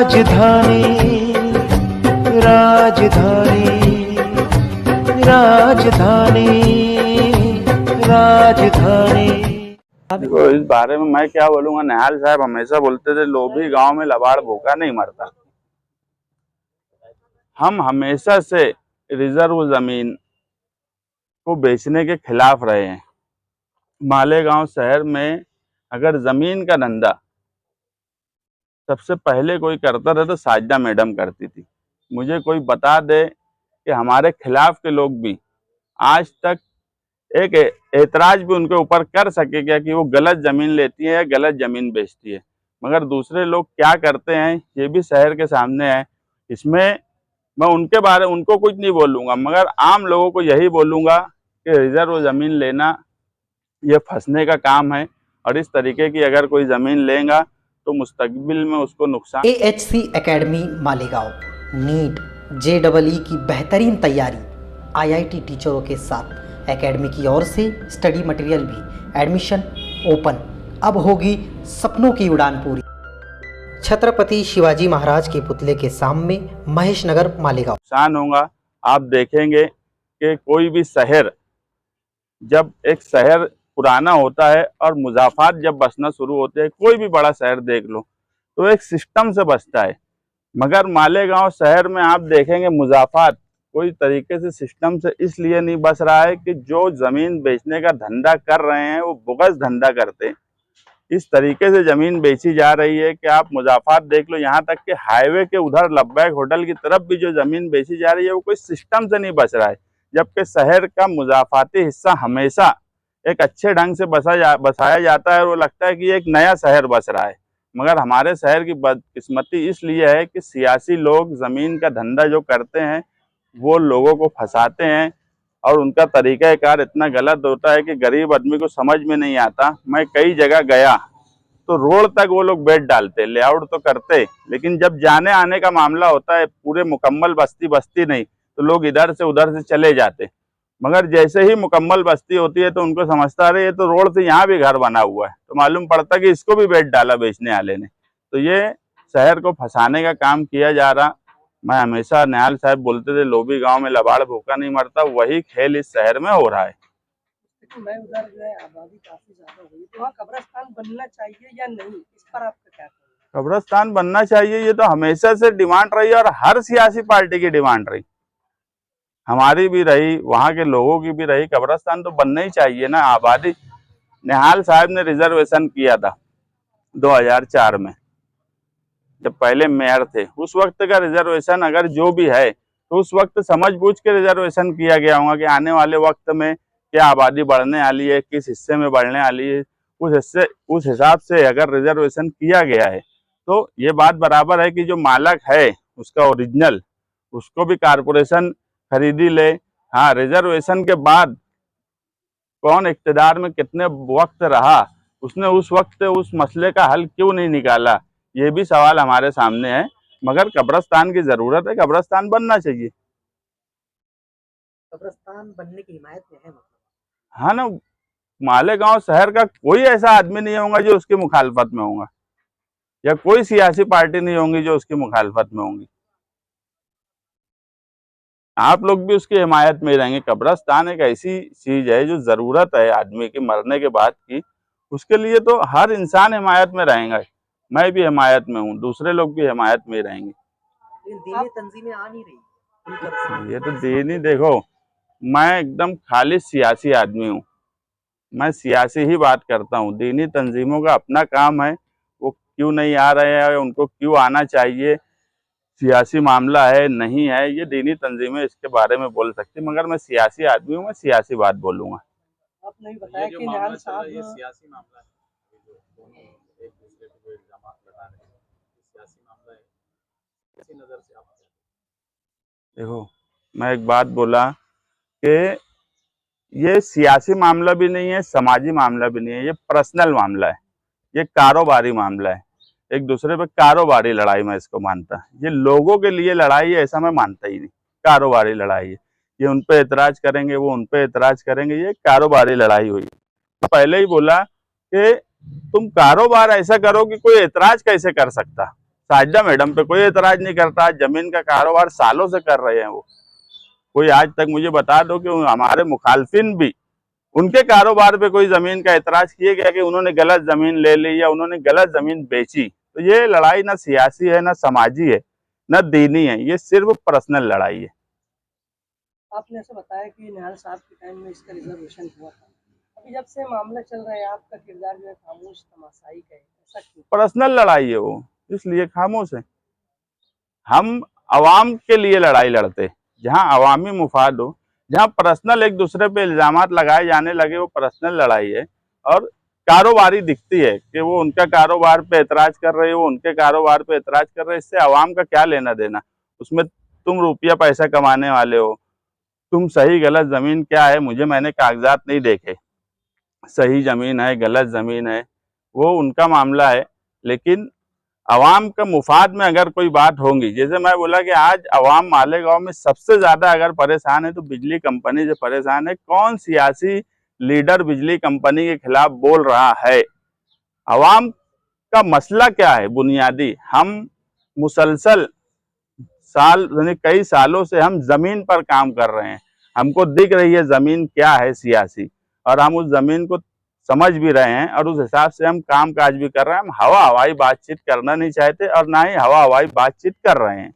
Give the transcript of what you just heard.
राजधानी राजधानी राजधानी राजधानी। देखो इस बारे में मैं क्या बोलूंगा। निहाल साहब हमेशा बोलते थे लोभी गांव में लबाड़ भूखा नहीं मरता। हम हमेशा से रिजर्व जमीन को बेचने के खिलाफ रहे हैं। मालेगांव शहर में अगर जमीन का धंधा सबसे पहले कोई करता था तो साजदा मैडम करती थी। मुझे कोई बता दे कि हमारे खिलाफ के लोग भी आज तक एक एतराज भी उनके ऊपर कर सके क्या कि वो गलत जमीन लेती है या गलत जमीन बेचती है। मगर दूसरे लोग क्या करते हैं ये भी शहर के सामने है। इसमें मैं उनको कुछ नहीं बोलूँगा, मगर आम लोगों को यही बोलूँगा कि रिजर्व ज़मीन लेना ये फंसने का काम है, और इस तरीके की अगर कोई ज़मीन लेगा तो मुस्तकबिल में उसको नुकसान। AHC academy Malegaon NEET JEE की बेहतरीन तैयारी IIT टीचरों के साथ एकेडमी की ओर से स्टडी मटेरियल भी एडमिशन ओपन। अब होगी सपनों की उड़ान पूरी। छत्रपति शिवाजी महाराज के पुतले के सामने महेश नगर मालेगांव। नुकसान होगा। आप देखेंगे कि कोई भी शहर, जब एक शहर पुराना होता है और मुजाफात जब बसना शुरू होते हैं, कोई भी बड़ा शहर देख लो तो एक सिस्टम से बसता है। मगर मालेगांव शहर में आप देखेंगे मुजाफात कोई तरीके से सिस्टम से इसलिए नहीं बस रहा है कि जो ज़मीन बेचने का धंधा कर रहे हैं वो बोगस धंधा करते हैं। इस तरीके से ज़मीन बेची जा रही है कि आप मुजाफात देख लो, यहाँ तक कि हाईवे के उधर लब्बैक होटल की तरफ भी जो ज़मीन बेची जा रही है वो कोई सिस्टम से नहीं बच रहा है। जबकि शहर का मुजाफाती हिस्सा हमेशा एक अच्छे ढंग से बसाया जाता है और वो लगता है कि एक नया शहर बस रहा है। मगर हमारे शहर की बदकिस्मती इसलिए है कि सियासी लोग ज़मीन का धंधा जो करते हैं वो लोगों को फंसाते हैं, और उनका तरीक़ाकार इतना गलत होता है कि गरीब आदमी को समझ में नहीं आता। मैं कई जगह गया तो रोड तक वो लोग बेच डालते, लेआउट तो करते, लेकिन जब जाने आने का मामला होता है पूरे मुकम्मल बस्ती नहीं तो लोग इधर से उधर से चले जाते। मगर जैसे ही मुकम्मल बस्ती होती है तो उनको समझता रहे ये तो रोड से यहाँ भी घर बना हुआ है, तो मालूम पड़ता कि इसको भी बेच डाला बेचने वाले ने। तो ये शहर को फंसाने का काम किया जा रहा। मैं हमेशा निहाल साहब बोलते थे लोभी गांव में लबाड़ भूखा नहीं मरता, वही खेल इस शहर में हो रहा है। मैं उधर जो है आबादी काफी ज्यादा हुई, तो वहाँ कब्रिस्तान बनना चाहिए या नहीं, इस पर आपका क्या कहना है? कब्रिस्तान बनना चाहिए, ये तो हमेशा से डिमांड रही और हर सियासी पार्टी की डिमांड रही, हमारी भी रही, वहाँ के लोगों की भी रही। कब्रिस्तान तो बनना ही चाहिए ना। आबादी, निहाल साहब ने रिजर्वेशन किया था 2004 में, जब पहले मेयर थे। उस वक्त का रिजर्वेशन अगर जो भी है तो उस वक्त समझ बूझ के रिजर्वेशन किया गया होगा कि आने वाले वक्त में क्या आबादी बढ़ने वाली है, किस हिस्से में बढ़ने वाली है, उस हिसाब से अगर रिजर्वेशन किया गया है तो ये बात बराबर है कि जो मालक है उसका ओरिजिनल, उसको भी कारपोरेशन खरीदी ले। हाँ, रिजर्वेशन के बाद कौन इक़्तिदार में कितने वक्त रहा, उसने उस वक्त उस मसले का हल क्यों नहीं निकाला, ये भी सवाल हमारे सामने है। मगर कब्रिस्तान की जरूरत है, कब्रिस्तान बनना चाहिए। कब्रिस्तान बनने की हिमायत में है मतलब? हाँ ना, मालेगांव शहर का कोई ऐसा आदमी नहीं होगा जो उसकी मुखालफत में होगा, या कोई सियासी पार्टी नहीं होंगी जो उसकी मुखालफत में होंगी। आप लोग भी उसकी हिमायत में रहेंगे। कब्रिस्तान एक ऐसी चीज है जो जरूरत है आदमी की मरने के बाद की, उसके लिए तो हर इंसान हिमायत में रहेगा। मैं भी हिमायत में हूँ, दूसरे लोग भी हिमायत में रहेंगे। दीनी तंजीमें आ नहीं रही। ये तो दीनी, देखो मैं एकदम खाली सियासी आदमी हूँ, मैं सियासी ही बात करता हूँ। दीनी तंजीमों का अपना काम है, वो क्यों नहीं आ रहे हैं, उनको क्यों आना चाहिए, सियासी मामला है नहीं है, ये दीनी तंजीमें इसके बारे में बोल सकती, मगर मैं सियासी आदमी हूँ, मैं सियासी बात बोलूँगा। आपने बताया कि निहाल साहब सियासी मामला है, दोनों एक दूसरे को इल्जामात लगा रहे हैं, सियासी मामला है, किसी नजर से आप देखो मैं एक बात बोला कि ये सियासी मामला भी नहीं है, समाजी मामला भी नहीं है, ये पर्सनल मामला है, ये कारोबारी मामला है। एक दूसरे पे कारोबारी लड़ाई मैं इसको मानता, ये लोगों के लिए लड़ाई है ऐसा मैं मानता ही नहीं। कारोबारी लड़ाई है, ये उन पे एतराज करेंगे, वो उन पे एतराज करेंगे, ये कारोबारी लड़ाई हुई। पहले ही बोला कि तुम कारोबार ऐसा करो कि कोई एतराज कैसे कर सकता, साजिदा मैडम पे कोई एतराज नहीं करता। जमीन का कारोबार सालों से कर रहे हैं वो। कोई आज तक मुझे बता दो कि हमारे मुखालफिन भी उनके कारोबार पे कोई जमीन का एतराज किए गया कि उन्होंने गलत जमीन ले ली या उन्होंने गलत जमीन बेची। तो ये लड़ाई ना सियासी है, ना समाजी है, ना दीनी है, ये सिर्फ पर्सनल लड़ाई है। आपने ऐसा बताया कि निहाल साहब के टाइम में इसका रिजर्वेशन हुआ था, अभी जब से मामला चल रहा है आपका किरदार जो है खामोश तमाशाई का है, ऐसा क्यों? पर्सनल लड़ाई है वो, इसलिए खामोश है। हम अवाम के लिए लड़ाई लड़ते, जहां अवामी मुफाद हो, जहां पर्सनल एक दूसरे पे इल्जामात लगाए जाने लगे, वो पर्सनल लड़ाई है। और कारोबारी दिखती है कि वो उनका कारोबार पे एतराज कर रहे हो, वो उनके कारोबार पे एतराज कर रहे हैं। इससे अवाम का क्या लेना देना? उसमें तुम रुपया पैसा कमाने वाले हो, तुम सही गलत जमीन क्या है, मैंने कागजात नहीं देखे, सही जमीन है गलत जमीन है वो उनका मामला है। लेकिन अवाम का मुफाद में अगर कोई बात होगी, जैसे मैं बोला कि आज अवाम मालेगांव में सबसे ज्यादा अगर परेशान है तो बिजली कंपनी से परेशान है। कौन सियासी लीडर बिजली कंपनी के खिलाफ बोल रहा है? अवाम का मसला क्या है बुनियादी? हम मुसलसल यानी कई सालों से हम जमीन पर काम कर रहे हैं, हमको दिख रही है जमीन क्या है सियासी, और हम उस जमीन को समझ भी रहे हैं और उस हिसाब से हम काम काज भी कर रहे हैं। हम हवा हवाई बातचीत करना नहीं चाहते और ना ही हवा हवाई बातचीत कर रहे हैं।